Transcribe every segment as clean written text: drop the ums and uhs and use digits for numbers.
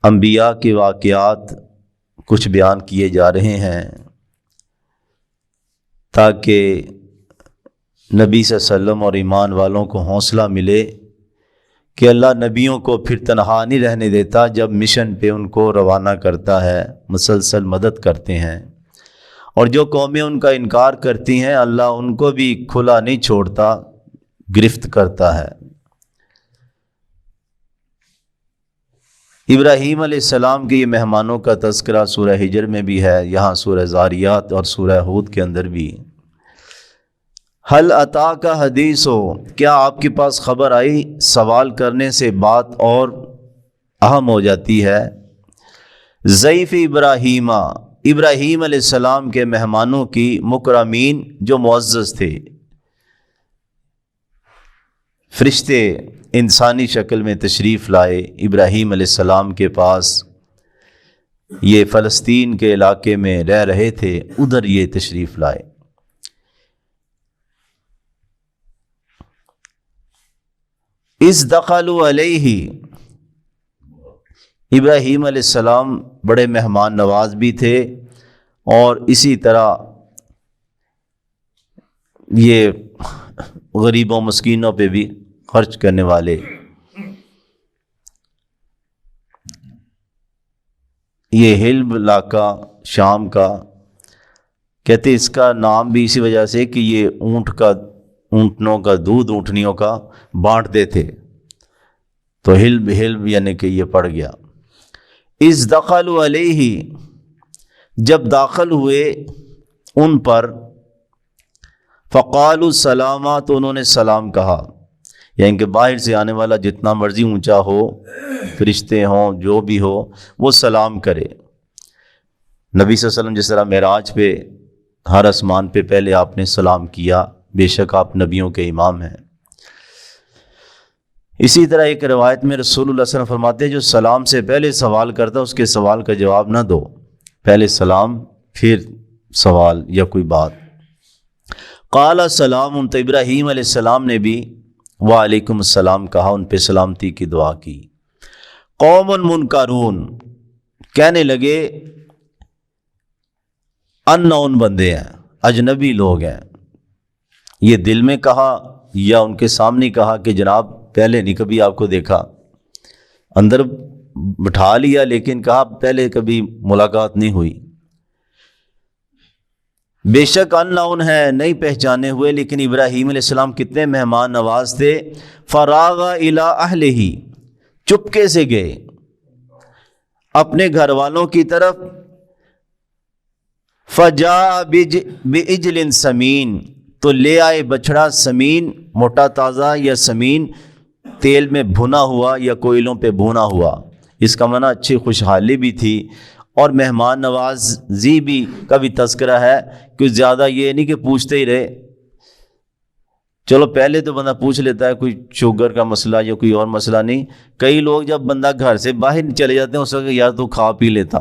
انبیاء کے واقعات کچھ بیان کیے جا رہے ہیں تاکہ نبی صلی اللہ علیہ وسلم اور ایمان والوں کو حوصلہ ملے کہ اللہ نبیوں کو پھر تنہا نہیں رہنے دیتا، جب مشن پہ ان کو روانہ کرتا ہے مسلسل مدد کرتے ہیں، اور جو قومیں ان کا انکار کرتی ہیں اللہ ان کو بھی کھلا نہیں چھوڑتا، گرفت کرتا ہے۔ ابراہیم علیہ السلام کے یہ مہمانوں کا تذکرہ سورہ ہجر میں بھی ہے، یہاں سورہ ذاریات اور سورہ ہود کے اندر بھی۔ حل اتاک حدیث ہو، کیا آپ کے پاس خبر آئی؟ سوال کرنے سے بات اور اہم ہو جاتی ہے۔ ضیف ابراہیم، ابراہیم علیہ السلام کے مہمانوں کی، مکرمین جو معزز تھے، فرشتے انسانی شکل میں تشریف لائے ابراہیم علیہ السلام کے پاس۔ یہ فلسطین کے علاقے میں رہ رہے تھے، ادھر یہ تشریف لائے۔ اس دخلوا علیہ، ابراہیم علیہ السلام بڑے مہمان نواز بھی تھے، اور اسی طرح یہ غریبوں مسکینوں پہ بھی خرچ کرنے والے۔ یہ حلب علاقہ شام کا، کہتے اس کا نام بھی اسی وجہ سے کہ یہ اونٹنوں کا دودھ، اونٹنیوں کا بانٹتے تھے، تو حلب یعنی کہ یہ پڑ گیا۔ اس دخلوا علیہ، جب داخل ہوئے ان پر، فقالوا سلاما، تو انہوں نے سلام کہا، یعنی کہ باہر سے آنے والا جتنا مرضی اونچا ہو، فرشتے ہوں جو بھی ہو، وہ سلام کرے۔ نبی صلی اللہ علیہ وسلم جس طرح معراج پہ ہر آسمان پہ پہلے آپ نے سلام کیا، بے شک آپ نبیوں کے امام ہیں۔ اسی طرح ایک روایت میں رسول اللہ صلی اللہ علیہ وسلم فرماتے ہیں جو سلام سے پہلے سوال کرتا اس کے سوال کا جواب نہ دو، پہلے سلام پھر سوال یا کوئی بات۔ قال سلام، تو ابراہیم علیہ السلام نے بھی وعلیکم السلام کہا، ان پہ سلامتی کی دعا کی۔ قوم منکرون، کہنے لگے ان بندے ہیں، اجنبی لوگ ہیں۔ یہ دل میں کہا یا ان کے سامنے کہا کہ جناب پہلے نہیں کبھی آپ کو دیکھا، اندر بٹھا لیا لیکن کہا پہلے کبھی ملاقات نہیں ہوئی۔ بے شک ان ہے، نہیں پہچانے ہوئے، لیکن ابراہیم علیہ السلام کتنے مہمان نواز تھے۔ فراغ الی اہلہ، چپکے سے گئے اپنے گھر والوں کی طرف۔ فجاء بعجل سمین، تو لے آئے بچڑا سمین، موٹا تازہ یا سمین، تیل میں بھنا ہوا یا کوئلوں پہ بھنا ہوا۔ اس کا معنی اچھی خوشحالی بھی تھی اور مہمان نوازی بھی کا بھی تذکرہ ہے، کہ زیادہ یہ نہیں کہ پوچھتے ہی رہے۔ چلو پہلے تو بندہ پوچھ لیتا ہے کوئی شوگر کا مسئلہ یا کوئی اور مسئلہ نہیں، کئی لوگ جب بندہ گھر سے باہر چلے جاتے ہیں اس وقت یار تو کھا پی لیتا۔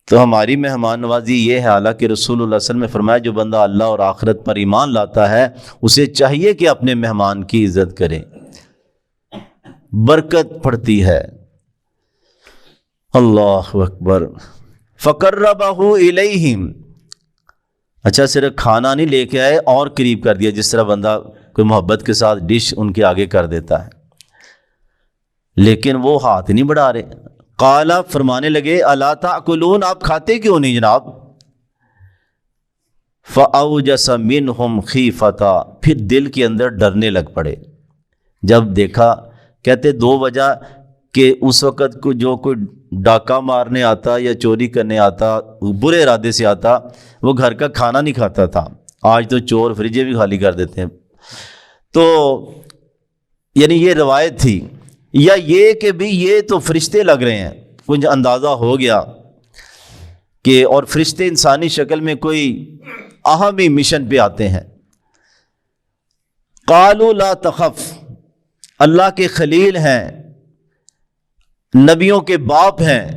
تو ہماری مہمان نوازی یہ ہے، حالانکہ رسول اللہ صلی اللہ علیہ وسلم نے فرمایا جو بندہ اللہ اور آخرت پر ایمان لاتا ہے اسے چاہیے کہ اپنے مہمان کی عزت کرے، برکت پڑتی ہے۔ اللہ اکبر۔ فقربہ الیہم، اچھا صرف کھانا نہیں لے کے آئے اور قریب کر دیا، جس طرح بندہ کوئی محبت کے ساتھ ڈش ان کے آگے کر دیتا ہے، لیکن وہ ہاتھ نہیں بڑھا رہے۔ قال، فرمانے لگے الا تاکلون، آپ کھاتے کیوں نہیں جناب؟ فاوجس منہم خیفۃ، پھر دل کے اندر ڈرنے لگ پڑے جب دیکھا۔ کہتے دو وجہ کہ اس وقت کو جو کوئی ڈاکہ مارنے آتا یا چوری کرنے آتا، برے ارادے سے آتا، وہ گھر کا کھانا نہیں کھاتا تھا۔ آج تو چور فریجیں بھی خالی کر دیتے ہیں۔ تو یعنی یہ روایت تھی، یا یہ کہ بھی یہ تو فرشتے لگ رہے ہیں، کچھ اندازہ ہو گیا کہ، اور فرشتے انسانی شکل میں کوئی اہم ہی مشن پہ آتے ہیں۔ قالوا لا تخف، اللہ کے خلیل ہیں، نبیوں کے باپ ہیں،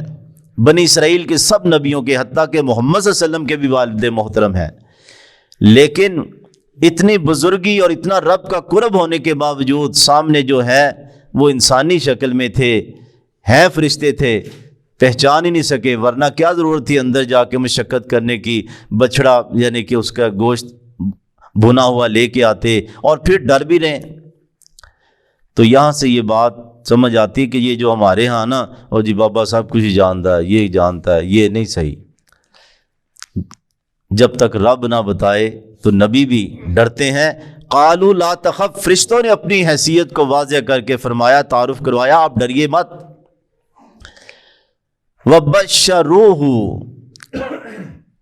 بنی اسرائیل کے سب نبیوں کے، حتیٰ کہ محمد صلی اللہ علیہ وسلم کے بھی والد محترم ہیں، لیکن اتنی بزرگی اور اتنا رب کا قرب ہونے کے باوجود سامنے جو ہے وہ انسانی شکل میں تھے، ہیں فرشتے تھے پہچان ہی نہیں سکے، ورنہ کیا ضرورت تھی اندر جا کے مشقت کرنے کی، بچڑا یعنی کہ اس کا گوشت بھنا ہوا لے کے آتے اور پھر ڈر بھی رہے۔ تو یہاں سے یہ بات سمجھ آتی کہ یہ جو ہمارے ہاں نا، اور جی بابا صاحب کچھ جانتا ہے، یہ جانتا ہے، یہ نہیں صحیح۔ جب تک رب نہ بتائے تو نبی بھی ڈرتے ہیں۔ قالوا لا تخف، فرشتوں نے اپنی حیثیت کو واضح کر کے فرمایا، تعارف کروایا، آپ ڈریے مت۔ وبشروہ،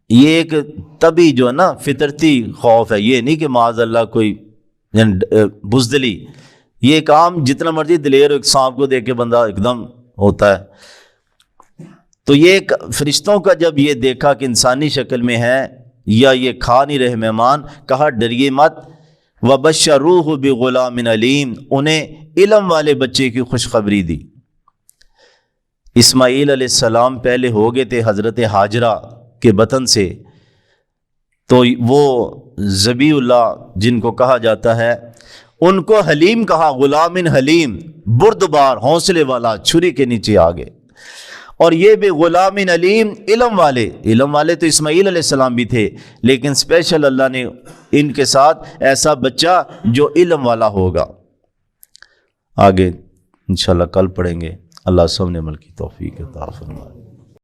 یہ ایک طبی جو ہے نا فطرتی خوف ہے، یہ نہیں کہ معاذ اللہ کوئی بزدلی، یہ ایک عام جتنا مرضی دلیر ایک سانپ کو دیکھ کے بندہ ایک دم ہوتا ہے۔ تو یہ ایک فرشتوں کا جب یہ دیکھا کہ انسانی شکل میں ہے یا یہ کھا نہیں رہے مہمان، کہا ڈریے مت۔ وبشروہ بغلام علیم، انہیں علم والے بچے کی خوشخبری دی۔ اسماعیل علیہ السلام پہلے ہو گئے تھے حضرت ہاجرہ کے بطن سے، تو وہ ذبیح اللہ جن کو کہا جاتا ہے ان کو حلیم کہا، غلام حلیم، بردبار، حوصلے والا، چھری کے نیچے آگے۔ اور یہ بھی غلام علیم، علم والے تو اسماعیل علیہ السلام بھی تھے، لیکن اسپیشل اللہ نے ان کے ساتھ ایسا بچہ جو علم والا ہوگا۔ آگے انشاءاللہ کل پڑھیں گے۔ اللہ سب نے عمل کی توفیق عطا فرمائے۔